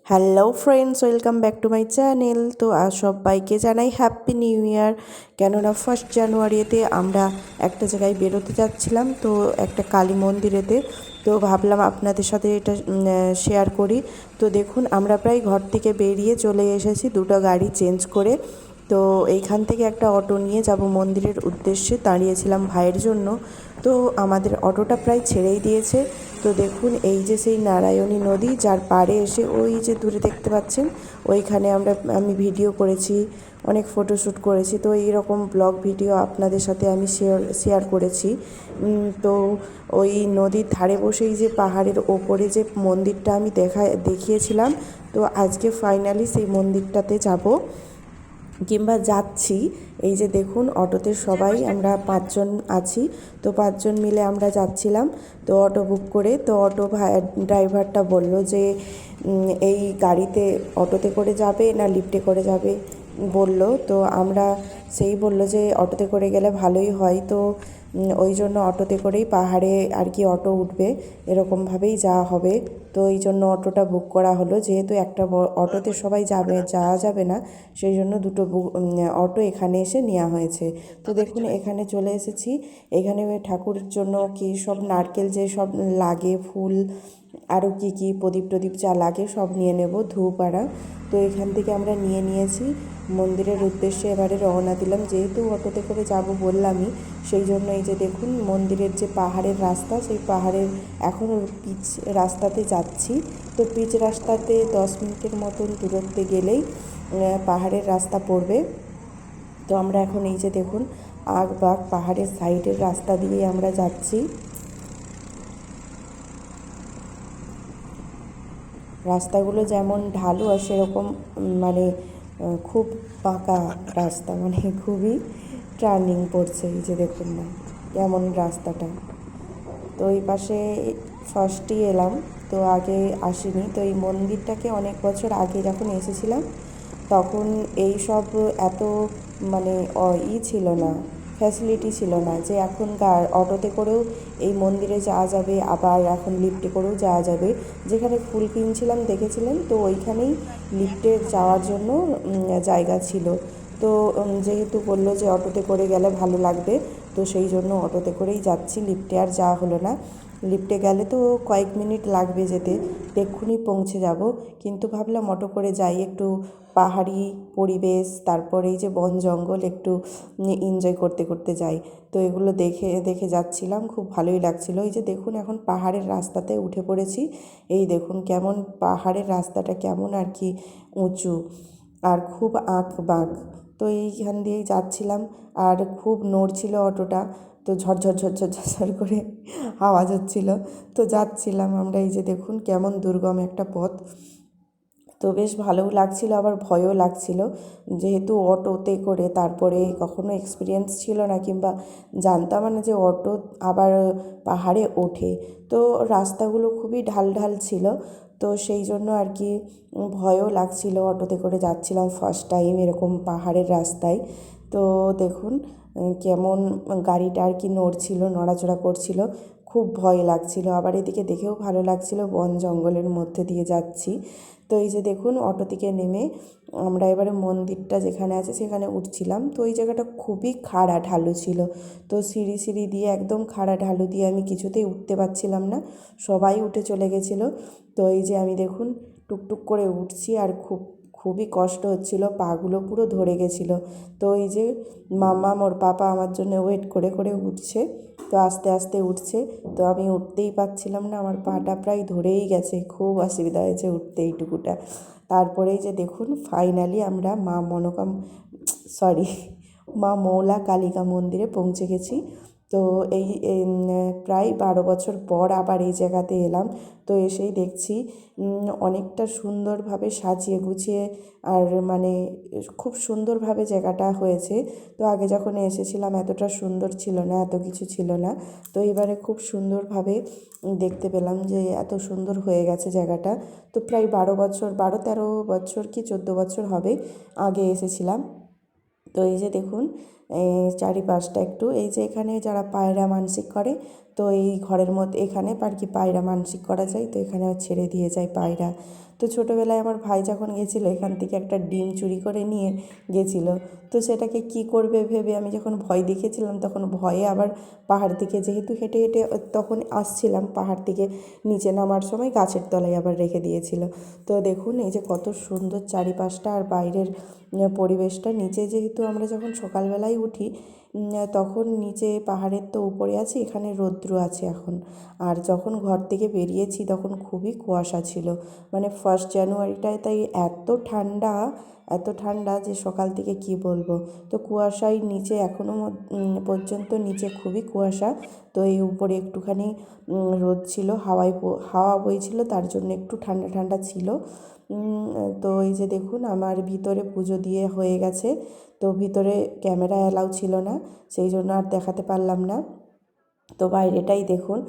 Hello friends, welcome back to my channel. তো আজ সবাইকে জানাই হ্যাপি নিউ ইয়ার। কেননা 1 জানুয়ারিতে আমরা একটা জায়গায় বেরোতে যাচ্ছিলাম, তো একটা কালী মন্দিরেতে। তো ভাবলাম আপনাদের সাথে এটা শেয়ার করি। তো দেখুন, আমরা প্রায় ঘর থেকে বেরিয়ে চলে এসেছি, দুটো গাড়ি চেঞ্জ করে। তো এইখান থেকে একটা অটো নিয়ে যাব মন্দিরের উদ্দেশ্যে, দাঁড়িয়েছিলাম ভাইয়ের জন্য। তো আমাদের অটোটা প্রায় ছেড়েই দিয়েছে। তো দেখুন, এই যে সেই নারায়ণী নদী, যার পাড়ে এসে ওই যে দূরে দেখতে পাচ্ছেন, ওইখানে আমি ভিডিও করেছি, অনেক ফটোশ্যুট করেছি। তো এইরকম ব্লগ ভিডিও আপনাদের সাথে আমি শেয়ার করেছি। তো ওই নদীর ধারে বসেই যে পাহাড়ের ওপরে যে মন্দিরটা আমি দেখিয়েছিলাম, তো আজকে ফাইনালি সেই মন্দিরটাতে যাব, কিংবা যাচ্ছি। এই যে দেখুন, অটোতে সবাই আমরা 5 জন আছি। তো 5 জন মিলে আমরা যাচ্ছিলাম। তো অটো বুক করে, তো ড্রাইভারটা বলল যে এই গাড়িতে অটোতে করে যাবে না লিফটে করে যাবে বলল। তো আমরা সেই বলল যে অটোতে করে গেলে ভালোই হয়। তো ওই জন্য অটোতে করেই পাহাড়ে আর কি অটো উঠবে, এরকমভাবেই যাওয়া হবে। তো এই জন্য অটোটা বুক করা হলো, যেহেতু একটা অটোতে সবাই যাওয়া যাবে না, সেই জন্য দুটো অটো এখানে এসে নেওয়া হয়েছে। তো দেখুন, এখানে চলে এসেছি। এখানে ঠাকুরের জন্য কি সব নারকেল যে সব লাগে, ফুল, আরও কি প্রদীপ টদীপ যা লাগে সব নিয়ে নেব, ধূপ আরা। তো এখান থেকে আমরা নিয়েছি, মন্দিরের উদ্দেশ্যে এবারে রওনা দিলাম। যেহেতু অটোতে করে যাব বললামই, সেই জন্য এই যে দেখুন, মন্দিরের যে পাহাড়ের রাস্তা, সেই পাহাড়ের এখন পিচ রাস্তাতে যাচ্ছি। তো পিচ রাস্তাতে 10 মিনিটের মতন দূরত্বে গেলেই পাহাড়ের রাস্তা পড়বে। তো আমরা এখন এই যে দেখুন, আগবাগ পাহাড়ের সাইডের রাস্তা দিয়ে আমরা যাচ্ছি। রাস্তাগুলো যেমন ঢালু আর সেরকম মানে খুব পাকা রাস্তা, মানে খুবই টার্নিং পড়ছে। এই যে দেখুন না কেমন রাস্তাটা। তো এই পাশে ফার্স্টই এলাম, তো আগে আসিনি। তো এই মন্দিরটাকে অনেক বছর আগে যখন এসেছিলাম, তখন এই সব এত মানে ছিল না, ফ্যাসিলিটি ছিল না যে এখনকার অটোতে করেও এই মন্দিরে যাওয়া যাবে, আবার এখন লিফটে করেও যাওয়া যাবে। যেখানে ফুল কিনছিলাম দেখেছিলেন, তো ওইখানেই লিফটে যাওয়ার জন্য জায়গা ছিল। তো যেহেতু বললো যে অটোতে করে গেলে ভালো লাগবে, তো সেই জন্য অটোতে করেই যাচ্ছি। লিফটে আর যাওয়া হলো না। লিফটে গেলে তো কয়েক মিনিট লাগবে যেতে, এক্ষুনি পৌঁছে যাব। কিন্তু ভাবলাম অটো করে যাই, একটু পাহাড়ি পরিবেশ, তারপরে এই যে বন জঙ্গল একটু এনজয় করতে করতে যাই। তো এগুলো দেখে দেখে যাচ্ছিলাম, খুব ভালোই লাগছিল। এই যে দেখুন, এখন পাহাড়ের রাস্তাতে উঠে পড়েছি। এই দেখুন কেমন পাহাড়ের রাস্তাটা কেমন আর কি উঁচু, আর খুব আঁক বাঁক। তো এইখান দিয়েই যাচ্ছিলাম, আর খুব নড়ছিল অটোটা। তো ঝরঝর ঝরঝর ঝরঝর করে আওয়াজ হচ্ছিল। তো যাচ্ছিলাম আমরা, এই যে দেখুন কেমন দুর্গম একটা পথ। তো বেশ ভালোও লাগছিল, আবার ভয়ও লাগছিল, যেহেতু অটোতে করে তারপরে কখনো এক্সপিরিয়েন্স ছিল না, কিংবা জানতাম না যে অটো আবার পাহাড়ে ওঠে। তো রাস্তাগুলো খুবই ঢাল ঢাল ছিল, তো সেই জন্য আর কি ভয়ও লাগছিল। অটোতে করে যাচ্ছিলাম ফার্স্ট টাইম এরকম পাহাড়ের রাস্তায়। তো দেখুন কেমন গাড়িটা আর কি নড়ছিল, নড়াচড়া করছিল, খুব ভয় লাগছিল। আবার এদিকে দেখেও ভালো লাগছিল, বন জঙ্গলের মধ্যে দিয়ে যাচ্ছি। তো এই যে দেখুন, অটো থেকে নেমে আমরা এবারে মন্দিরটা যেখানে আছে সেখানে উঠছিলাম। তো ওই জায়গাটা খুবই খাড়া ঢালু ছিল। তো সিঁড়ি সিঁড়ি দিয়ে একদম খাড়া ঢালু দিয়ে আমি কিছুতেই উঠতে পারছিলাম না, সবাই উঠে চলে গেছিলো। তো এই যে আমি দেখুন টুকটুক করে উঠছি, আর খুবই কষ্ট হচ্ছিল, পাগুলো পুরো ধরে গেছিলো। তো এই যে মামা ওর পাপা আমার জন্য ওয়েট করে করে উঠছে, তো আস্তে আস্তে উঠছে। তো আমি উঠতেই পারছিলাম না, আমার পাটা প্রায় ধরেই গেছে, খুব অসুবিধা হয়েছে উঠতে এইটুকুটা। তারপরেই যে দেখুন ফাইনালি আমরা মা মৌলা কালিকা মন্দিরে পৌঁছে গেছি। তো এই প্রায় 12 বছর পর আবার এই জায়গাতে এলাম। তো এসেই দেখছি অনেকটা সুন্দরভাবে সাজিয়ে গুছিয়ে, আর মানে খুব সুন্দরভাবে জায়গাটা হয়েছে। তো আগে যখন এসেছিলাম এতটা সুন্দর ছিল না, এত কিছু ছিল না। তো এবারে খুব সুন্দরভাবে দেখতে পেলাম যে এত সুন্দর হয়ে গেছে জায়গাটা। তো প্রায় 12 বছর, 13 বছর কি 14 বছর হবে আগে এসেছিলাম। তো এই যে দেখুন চারিপাশটা একটু, এই যে এখানে যারা পায়রা মানসিক করে, তো এই ঘরের মধ্যে এখানে আর কি পায়রা মানসিক করা যায়, তো এখানে ছেড়ে দিয়ে যায় পায়রা। তো ছোটোবেলায় আমার ভাই যখন গেছিলো এখান থেকে একটা ডিম চুরি করে নিয়ে গেছিলো, তো সেটাকে কি করবে ভেবে আমি যখন ভয় দেখিয়েছিলাম তখন ভয়ে আবার পাহাড় থেকে যেহেতু হেঁটে হেঁটে তখন আসছিলাম, পাহাড় থেকে নিচে নামার সময় গাছের তলায় আবার রেখে দিয়েছিল। তো দেখুন এই যে কত সুন্দর চারিপাশটা আর বাইরের পরিবেশটা। নিচে যেহেতু আমরা যখন সকালবেলায় উঠি তখন নিচে পাহাড়ের তো উপরে আছি, এখানে রৌদ্র আছে এখন। আর যখন ঘর থেকে বেরিয়েছি তখন খুবই কুয়াশা ছিল, মানে 1 জানুয়ারিটায়, তাই এত ঠান্ডা যে সকাল থেকে কি বলবো। তো কুয়াশায় নিচে এখনও পর্যন্ত নিচে খুবই কুয়াশা। তো এই উপরে একটুখানি রোদ ছিল, হাওয়া বইছিল, তার জন্য একটু ঠান্ডা ঠান্ডা ছিল। তো এই যে দেখুন আমার ভিতরে পুজো দিয়ে হয়ে গেছে, তো ভিতরে ক্যামেরা অ্যালাউ ছিল না, সেই জন্য আর দেখাতে পারলাম না। তো বাইরেটাই দেখুন,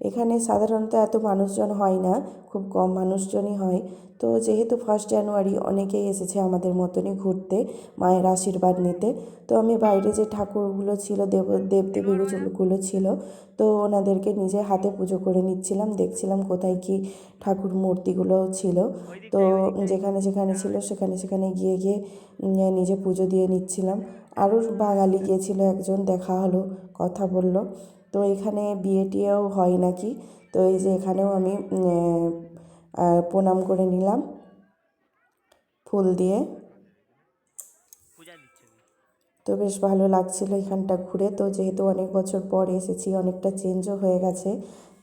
এখানে সাধারণত এত মানুষজন হয় না, খুব কম মানুষজনই হয়। তো যেহেতু 1 জানুয়ারি অনেকেই এসেছে আমাদের মতনই ঘুরতে, মায়ের আশীর্বাদ নিতে। তো আমি বাইরে যে ঠাকুরগুলো ছিল, দেবদেবীগুলো ছিল, তো ওনাদেরকে নিজে হাতে পুজো করে নিচ্ছিলাম, দেখছিলাম কোথায় কি ঠাকুর মূর্তিগুলো ছিল। তো যেখানে যেখানে ছিল সেখানে গিয়ে গিয়ে নিজে পুজো দিয়ে নিচ্ছিলাম। আরও বাঙালি গিয়েছিল একজন, দেখা হলো, কথা বলল। তো এখানে বিয়ে টিয়েও হয় নাকি, তো এই যে এখানেও আমি প্রণাম করে নিলাম ফুল দিয়ে। তো বেশ ভালো লাগছিল এখানটা ঘুরে। তো যেহেতু অনেক বছর পর এসেছি, অনেকটা চেঞ্জও হয়ে গেছে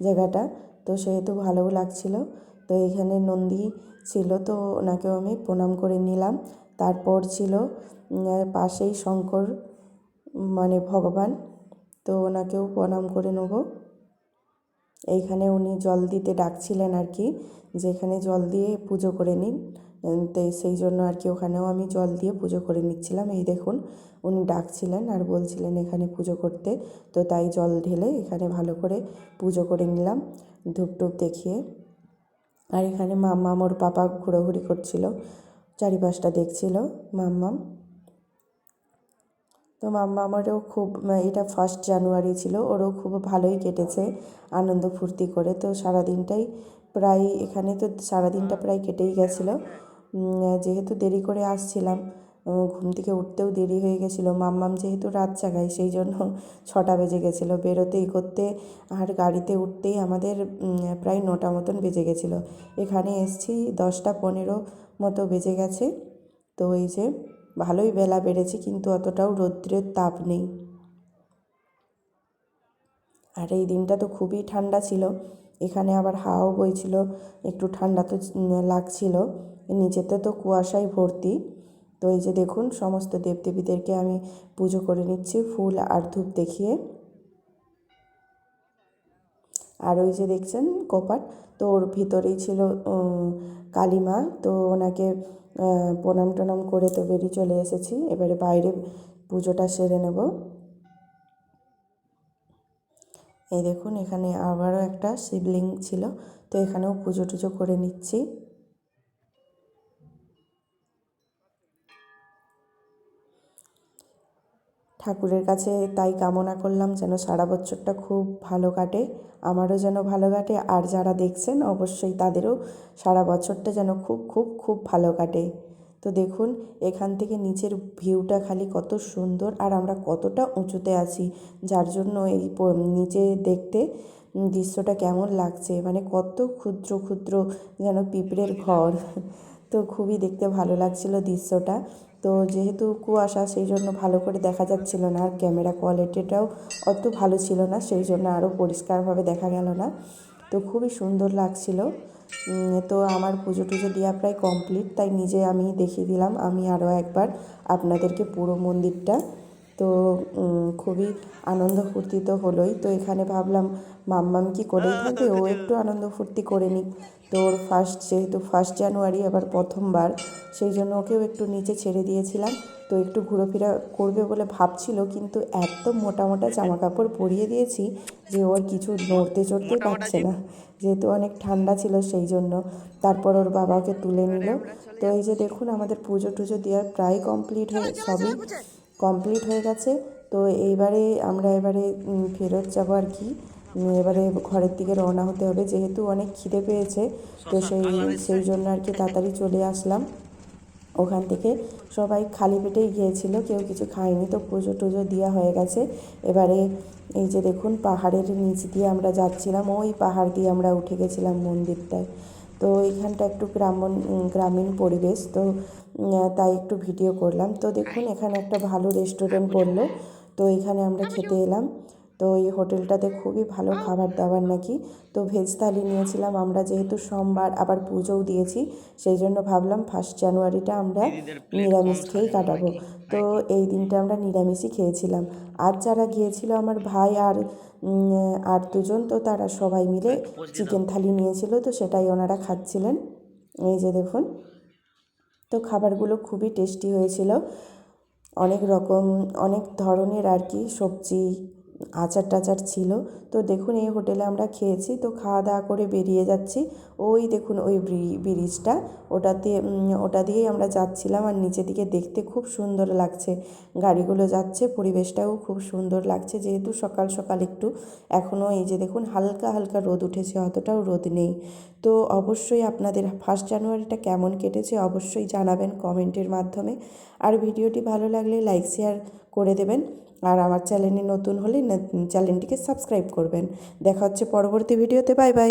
জায়গাটা, তো সেহেতু ভালোও লাগছিল। তো এখানে নন্দী ছিল, তো ওনাকেও আমি প্রণাম করে নিলাম। তারপর ছিল পাশেই শঙ্কর, মানে ভগবান, তো ওনাকেও প্রণাম করে নেব। এইখানে উনি জল দিতে ডাকছিলেন আর কি, যেখানে জল দিয়ে পুজো করে নিন, তো সেই জন্য আর কি ওখানেও আমি জল দিয়ে পুজো করে নিচ্ছিলাম। এই দেখুন উনি ডাকছিলেন আর বলছিলেন এখানে পুজো করতে, তো তাই জল ঢেলে এখানে ভালো করে পুজো করে নিলাম ধূপ টুপ দেখিয়ে। আর এখানে মাম্মাম ওর পাপা ঘোরাঘুরি করছিল, চারিপাশটা দেখছিল মাম্মাম। তো আমারও খুব, এটা 1 জানুয়ারি ছিল, ওরও খুব ভালোই কেটেছে আনন্দ ফুর্তি করে। তো সারাদিনটাই প্রায় এখানে, তো সারাদিনটা প্রায় কেটেই গেছিলো। যেহেতু দেরি করে আসছিলাম, ঘুম থেকে উঠতেও দেরি হয়ে গেছিলো, মাম্মাম যেহেতু রাত জাগায় সেই জন্য 6টা বেজে গেছিলো বেরোতেই করতে, আর গাড়িতে উঠতেই আমাদের প্রায় 9টা মতন বেজে গেছিলো। এখানে এসছি 10টা 15 মতো বেজে গেছে। তো এই যে ভালোই বেলা বেড়েছে, কিন্তু অতটাও রৌদ্রের তাপ নেই। আর এই দিনটা তো খুবই ঠান্ডা ছিল, এখানে আবার হাওয়াও বইছিল, একটু ঠান্ডা তো লাগছিল। নিচেতে তো কুয়াশায় ভর্তি। তো এই যে দেখুন সমস্ত দেবদেবীদেরকে আমি পুজো করে নিচ্ছি ফুল আর ধূপ দেখিয়ে। আর ওই যে দেখছেন কপাট, তো ওর ভিতরেই ছিল কালীমা, তো ওনাকে প্রণাম টনাম করে তো বেরিয়ে চলে এসেছি। এবারে বাইরে পুজোটা সেরে নেব। এই দেখুন এখানে আবারও একটা শিবলিঙ্গ ছিল, তো এখানেও পুজো টুজো করে নিচ্ছি। ঠাকুরের কাছে তাই কামনা করলাম যেন সারা বছরটা খুব ভালো কাটে, আমারও যেন ভালো কাটে, আর যারা দেখছেন অবশ্যই তাদেরও সারা বছরটা যেন খুব খুব খুব ভালো কাটে। তো দেখুন এখান থেকে নিচের ভিউটা খালি কত সুন্দর, আর আমরা কতটা উঁচুতে আছি, যার জন্য এই নিচে দেখতে দৃশ্যটা কেমন লাগছে, মানে কত ক্ষুদ্র ক্ষুদ্র যেন পিঁপড়ের ঘর। তো খুবই দেখতে ভালো লাগছিল দৃশ্যটা। তো যেহেতু কুয়াশা সেই জন্য ভালো করে দেখা যাচ্ছিল না, আর ক্যামেরা কোয়ালিটিটাও অত ভালো ছিল না, সেই জন্য আরও পরিষ্কারভাবে দেখা গেল না। তো খুবই সুন্দর লাগছিল। তো আমার পুজো টুজো দেওয়া প্রায় কমপ্লিট, তাই নিজে আমি দেখিয়ে দিলাম আমি আরও একবার আপনাদেরকে পুরো মন্দিরটা। তো খুবই আনন্দ ফুর্তি তো হলোই। তো এখানে ভাবলাম মাম্মাম কি করেই থাকবে, ও একটু আনন্দ ফুর্তি করে নিক। তো ওর যেহেতু 1 জানুয়ারি আবার প্রথমবার, সেই জন্য ওকেও একটু নিচে ছেড়ে দিয়েছিলাম। তো একটু ঘোরাফেরা করবে বলে ভাবছিল, কিন্তু এত মোটা মোটা জামা কাপড় পরিয়ে দিয়েছি যে ওর কিছু নড়তে চড়তেই পারছে না, যেহেতু অনেক ঠান্ডা ছিল সেই জন্য। তারপর ওর বাবাকে তুলে নিল। তো এই যে দেখুন আমাদের পুজো টুজো দেওয়ার প্রায় সবই কমপ্লিট হয়ে গেছে। তো এইবারে আমরা ফেরত যাব আর কি, এবারে ঘরের দিকে রওনা হতে হবে, যেহেতু অনেক খিদে পেয়েছে তো সেই জন্য আর কি তাড়াতাড়ি চলে আসলাম। ওখান থেকে সবাই খালি পেটেই গিয়েছিল, কেউ কিছু খায়নি, তো পুজো টুজো দেওয়া হয়ে গেছে। এবারে এই যে দেখুন পাহাড়ের নিচ দিয়ে আমরা যাচ্ছিলাম, ওই পাহাড় দিয়ে আমরা উঠে গেছিলাম মন্দিরটায়। তো এখানটা একটু গ্রামীণ পরিবেশ, তো তাই একটু ভিডিও করলাম। তো দেখুন এখানে একটা ভালো রেস্টুরেন্ট পড়লো, তো এখানে আমরা খেতে এলাম। তো এই হোটেলটাতে খুবই ভালো খাবার দাবার নাকি। তো ভেজ থালি নিয়েছিলাম আমরা, যেহেতু সোমবার আবার পুজোও দিয়েছি, সেই জন্য ভাবলাম 1 জানুয়ারিটা আমরা নিরামিষ খেয়েই কাটাবো। তো এই দিনটা আমরা নিরামিষই খেয়েছিলাম। আর যারা গিয়েছিল আমার ভাই আর দুজন, তো তারা সবাই মিলে চিকেন থালি নিয়েছিল, তো সেটাই ওনারা খাচ্ছিলেন। এই যে দেখুন, তো খাবারগুলো খুবই টেস্টি হয়েছিল। অনেক রকম অনেক ধরনের আর কি সবজি, আচার টাচার ছিল। তো দেখুন এই হোটেলে আমরা খেয়েছি, তো খাওয়া দাওয়া করে বেরিয়ে যাচ্ছি। ওই দেখুন ওই ব্রিজটা, ওটা দিয়েই আমরা যাচ্ছিলাম। আর নিচের দিকে দেখতে খুব সুন্দর লাগছে, গাড়িগুলো যাচ্ছে, পরিবেশটাও খুব সুন্দর লাগছে, যেহেতু সকাল সকাল একটু এখনও এই যে দেখুন হালকা হালকা রোদ উঠেছে, অতটাও রোদ নেই। তো অবশ্যই আপনাদের 1 জানুয়ারিটা কেমন কেটেছে অবশ্যই জানাবেন কমেন্টের মাধ্যমে। আর ভিডিওটি ভালো লাগলে লাইক শেয়ার করে দেবেন, আর আমার চ্যানেলে নতুন হলে চ্যানেলটিকে সাবস্ক্রাইব করবেন। দেখা হচ্ছে পরবর্তী ভিডিওতে। Bye bye.